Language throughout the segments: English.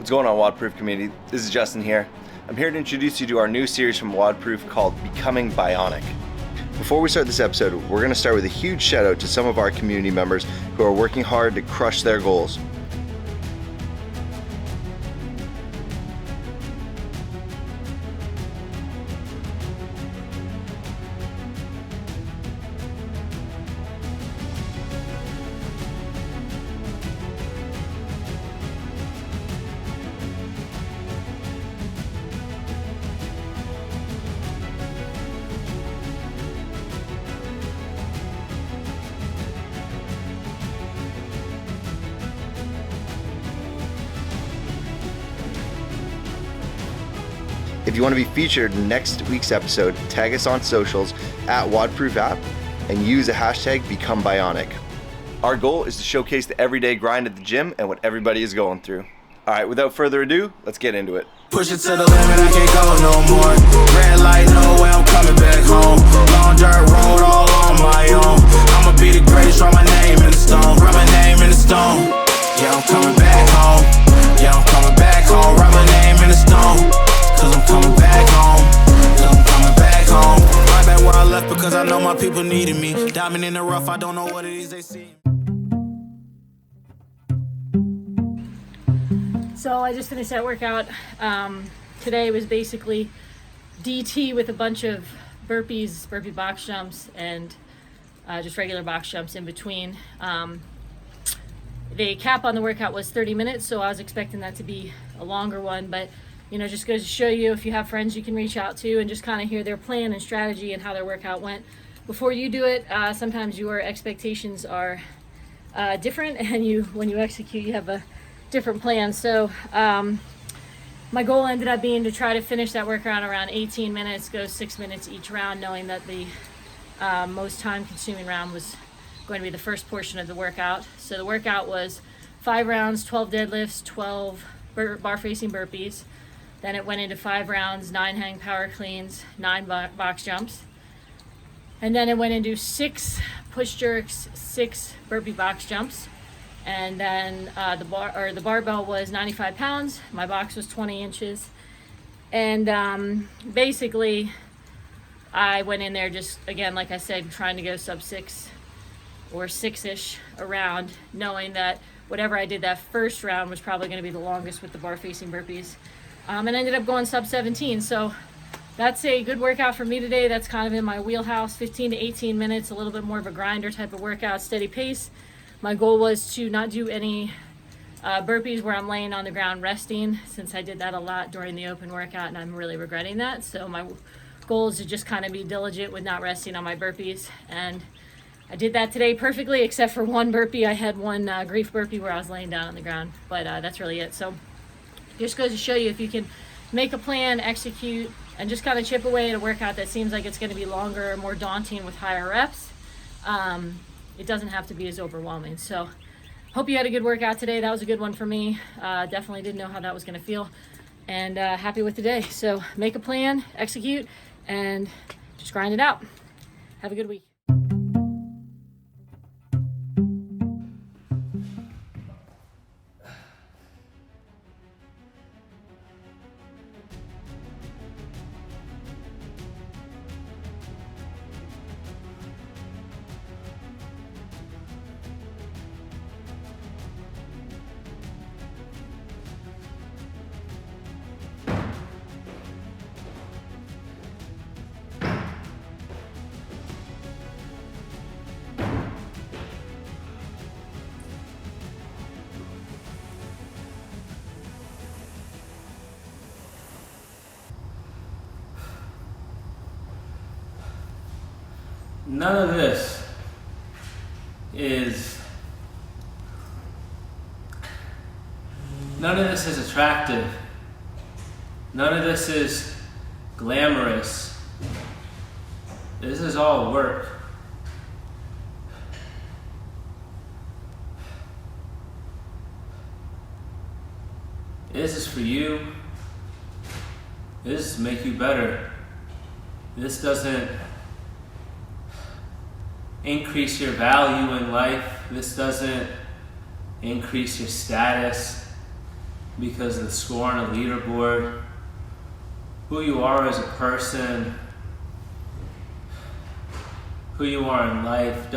What's going on, WODProof community? This is Justin here. I'm here to introduce you to our new series from WODProof called Becoming Bionic. Before we start this episode, we're going to start with a huge shout out to some of our community members who are working hard to crush their goals. If you want to be featured in next week's episode, tag us on socials at WODProof app and use the hashtag BecomeBionic. Our goal is to showcase the everyday grind at the gym and what everybody is going through. All right, without further ado, let's get into it. Push it to the limit, I can't go no more. Red light, no way, I'm coming back home. Long dirt road, all on my own. I'ma be the greatest, write my name in the stone. Write my name in the stone. Yeah, I'm coming back home. Yeah, I'm coming back home. Write my name in the stone. Cause I'm coming back home. Cause I'm coming back home. Right back where I left because I know my people needed me. Diamond in the rough, I don't know what it is they see. So I just finished that workout. Today was basically DT with a bunch of burpees, burpee box jumps, and just regular box jumps in between. The cap on the workout was 30 minutes, so I was expecting that to be a longer one, but you know, just goes to show you, if you have friends you can reach out to and just kind of hear their plan and strategy and how their workout went before you do it. Sometimes your expectations are different, and when you execute, you have a different plan. So my goal ended up being to try to finish that workout around 18 minutes, go 6 minutes each round, knowing that the most time consuming round was going to be the first portion of the workout. So the workout was 5 rounds, 12 deadlifts, 12 bar facing burpees. Then it went into 5 rounds, 9 hang power cleans, 9 box jumps. And then it went into 6 push jerks, 6 burpee box jumps. And then the barbell was 95 pounds. My box was 20 inches. And basically, I went in there just, again, like I said, trying to go sub 6 or 6-ish around, knowing that whatever I did that first round was probably going to be the longest with the bar facing burpees. And ended up going sub 17. So that's a good workout for me today. That's kind of in my wheelhouse, 15 to 18 minutes, a little bit more of a grinder type of workout, steady pace. My goal was to not do any burpees where I'm laying on the ground resting, since I did that a lot during the open workout and I'm really regretting that. So my goal is to just kind of be diligent with not resting on my burpees. And I did that today perfectly, except for one burpee. I had one grief burpee where I was laying down on the ground, but that's really it. So just goes to show you, if you can make a plan, execute, and just kind of chip away at a workout that seems like it's going to be longer, more daunting with higher reps, it doesn't have to be as overwhelming. So hope you had a good workout today. That was a good one for me. Definitely didn't know how that was going to feel, and happy with the day. So make a plan, execute, and just grind it out. Have a good week. None of this is attractive. None of this is glamorous. This is all work. This is for you. This is to make you better. This doesn't increase your value in life. This doesn't increase your status. because of the score on a leaderboard. Who you are as a person, who you are in life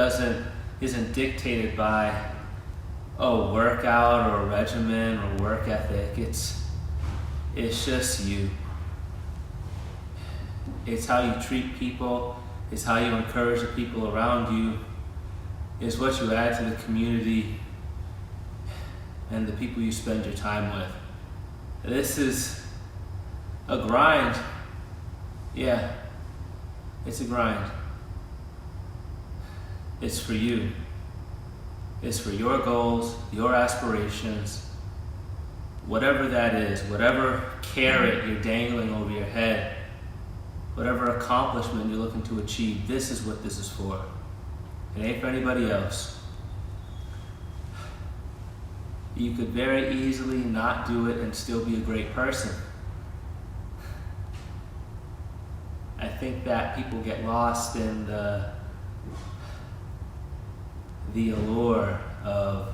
isn't dictated by a workout or a regimen or work ethic. It's just you. It's how you treat people, it's how you encourage the people around you, it's what you add to the community and the people you spend your time with. This is a grind. Yeah, it's a grind. It's for you. It's for your goals, your aspirations, whatever that is, whatever carrot you're dangling over your head, whatever accomplishment you're looking to achieve, this is what this is for. It ain't for anybody else. You could very easily not do it and still be a great person. I think that people get lost in the allure of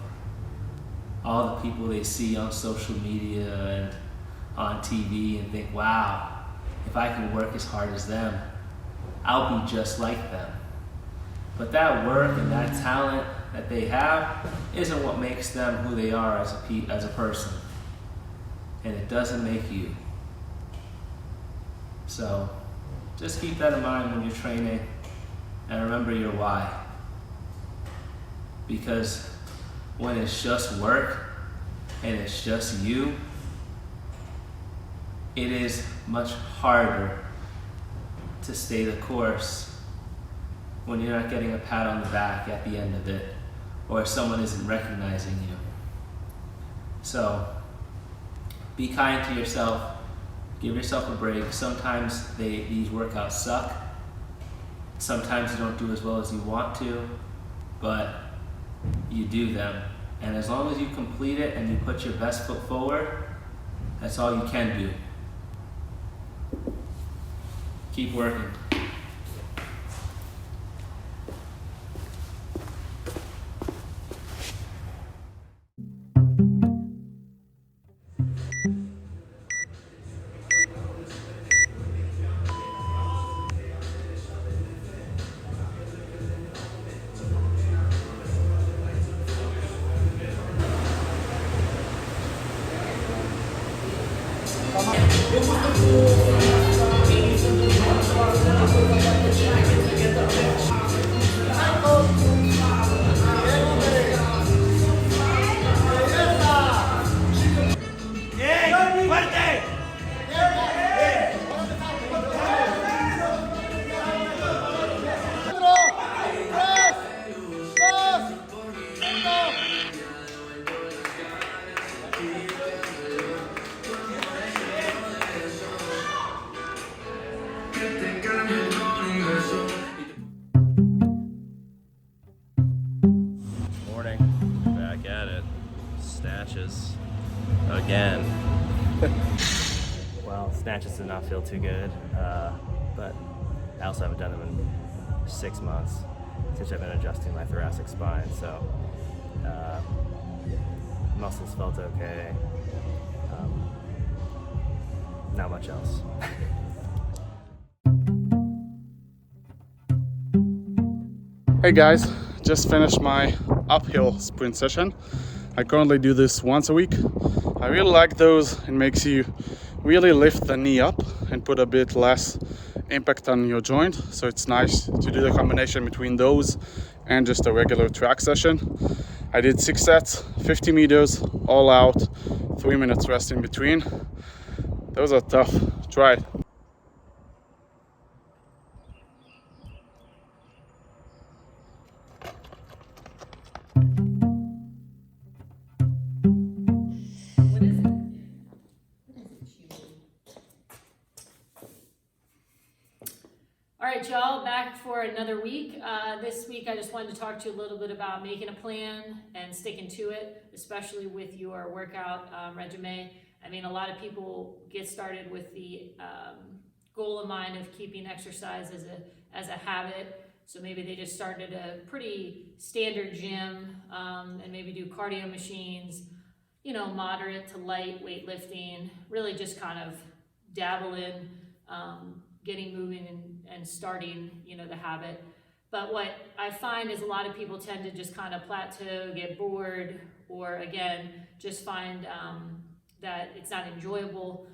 all the people they see on social media and on TV and think, wow, if I can work as hard as them, I'll be just like them. But that work and that talent that they have isn't what makes them who they are as a person. And it doesn't make you. So just keep that in mind when you're training and remember your why. Because when it's just work and it's just you, it is much harder to stay the course when you're not getting a pat on the back at the end of it, or someone isn't recognizing you. So be kind to yourself, give yourself a break. Sometimes these workouts suck. Sometimes you don't do as well as you want to, but you do them. And as long as you complete it and you put your best foot forward, that's all you can do. Keep working. Again. Well, snatches did not feel too good, but I also haven't done them in 6 months since I've been adjusting my thoracic spine, so muscles felt okay. Not much else. Hey guys, just finished my uphill sprint session. I currently do this once a week. I really like those. It makes you really lift the knee up and put a bit less impact on your joint. So it's nice to do the combination between those and just a regular track session. I did 6 sets, 50 meters, all out, 3 minutes rest in between. Those are tough. Try it. All right, y'all, back for another week. This week, I just wanted to talk to you a little bit about making a plan and sticking to it, especially with your workout regimen. I mean, a lot of people get started with the goal in mind of keeping exercise as a habit. So maybe they just started a pretty standard gym and maybe do cardio machines moderate to light weightlifting, really just kind of dabble in getting moving and starting, the habit. But what I find is a lot of people tend to just kind of plateau, get bored, or again, just find that it's not enjoyable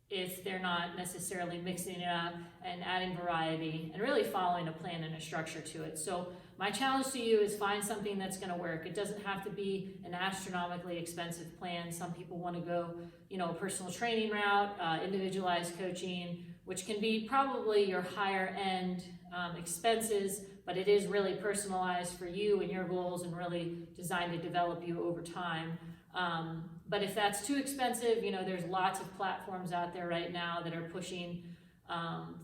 if they're not necessarily mixing it up and adding variety and really following a plan and a structure to it. So my challenge to you is find something that's going to work. It doesn't have to be an astronomically expensive plan. Some people want to go, a personal training route, individualized coaching, which can be probably your higher end expenses, but it is really personalized for you and your goals and really designed to develop you over time. But if that's too expensive, there's lots of platforms out there right now that are pushing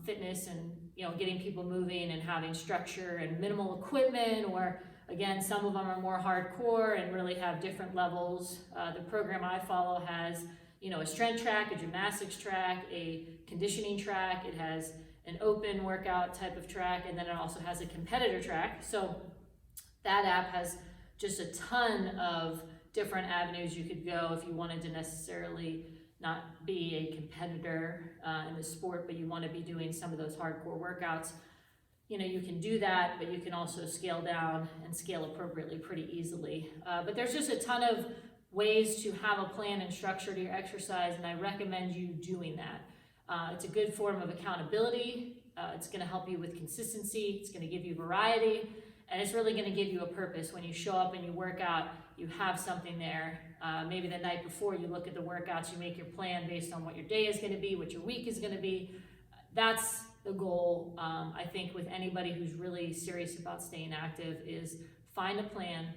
fitness and, getting people moving and having structure and minimal equipment, or again, some of them are more hardcore and really have different levels. The program I follow has, a strength track, a gymnastics track, a conditioning track. It has an open workout type of track, and then it also has a competitor track. So that app has just a ton of different avenues you could go if you wanted to necessarily not be a competitor in the sport, but you want to be doing some of those hardcore workouts. You can do that, but you can also scale down and scale appropriately pretty easily. But there's just a ton of ways to have a plan and structure to your exercise, and I recommend you doing that. It's a good form of accountability. It's going to help you with consistency. It's going to give you variety. And it's really going to give you a purpose. When you show up and you work out, you have something there. Maybe the night before you look at the workouts, you make your plan based on what your day is going to be, what your week is going to be. That's the goal, I think, with anybody who's really serious about staying active, is find a plan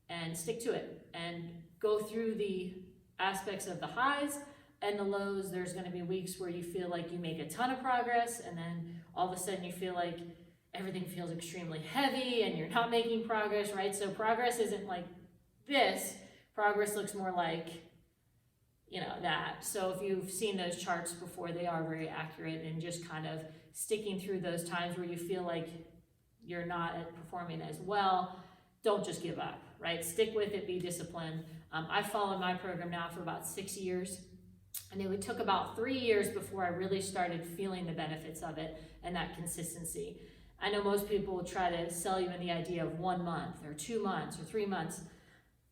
and stick to it and go through the aspects of the highs and the lows. There's going to be weeks where you feel like you make a ton of progress, and then all of a sudden you feel like everything feels extremely heavy and you're not making progress, right? So progress isn't like this. Progress looks more like, that. So if you've seen those charts before, they are very accurate, and just kind of sticking through those times where you feel like you're not performing as well, don't just give up, right? Stick with it, be disciplined. I've followed my program now for about 6 years, and it took about 3 years before I really started feeling the benefits of it and that consistency. I know most people will try to sell you in the idea of 1 month or 2 months or 3 months.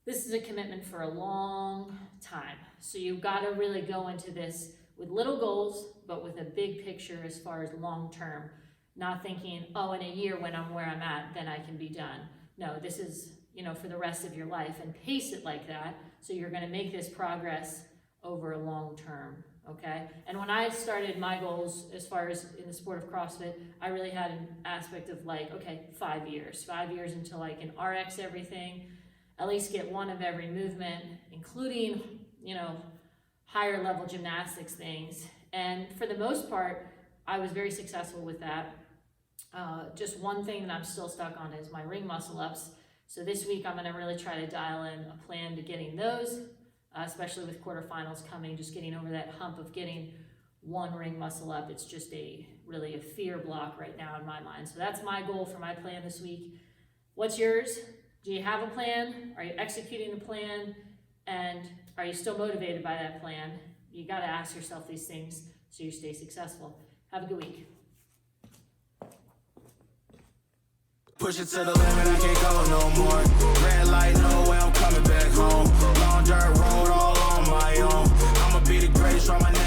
This is a commitment for a long time. So you've got to really go into this with little goals, but with a big picture as far as long term. Not thinking, in a year when I'm where I'm at, then I can be done. No, this is, for the rest of your life, and pace it like that. So you're going to make this progress over a long term. Okay. And when I started my goals, as far as in the sport of CrossFit, I really had an aspect of 5 years until I can RX everything, at least get one of every movement, including, higher level gymnastics things. And for the most part, I was very successful with that. Just one thing that I'm still stuck on is my ring muscle ups. So this week I'm going to really try to dial in a plan to getting those, especially with quarterfinals coming, just getting over that hump of getting one ring muscle up. It's just really a fear block right now in my mind. So that's my goal for my plan this week. What's yours? Do you have a plan? Are you executing the plan? And are you still motivated by that plan? You got to ask yourself these things so you stay successful. Have a good week. Push it to the limit, I can't go no more. Red light, no way, I'm coming back home. Long dirt road all on my own. I'ma be the greatest, write my name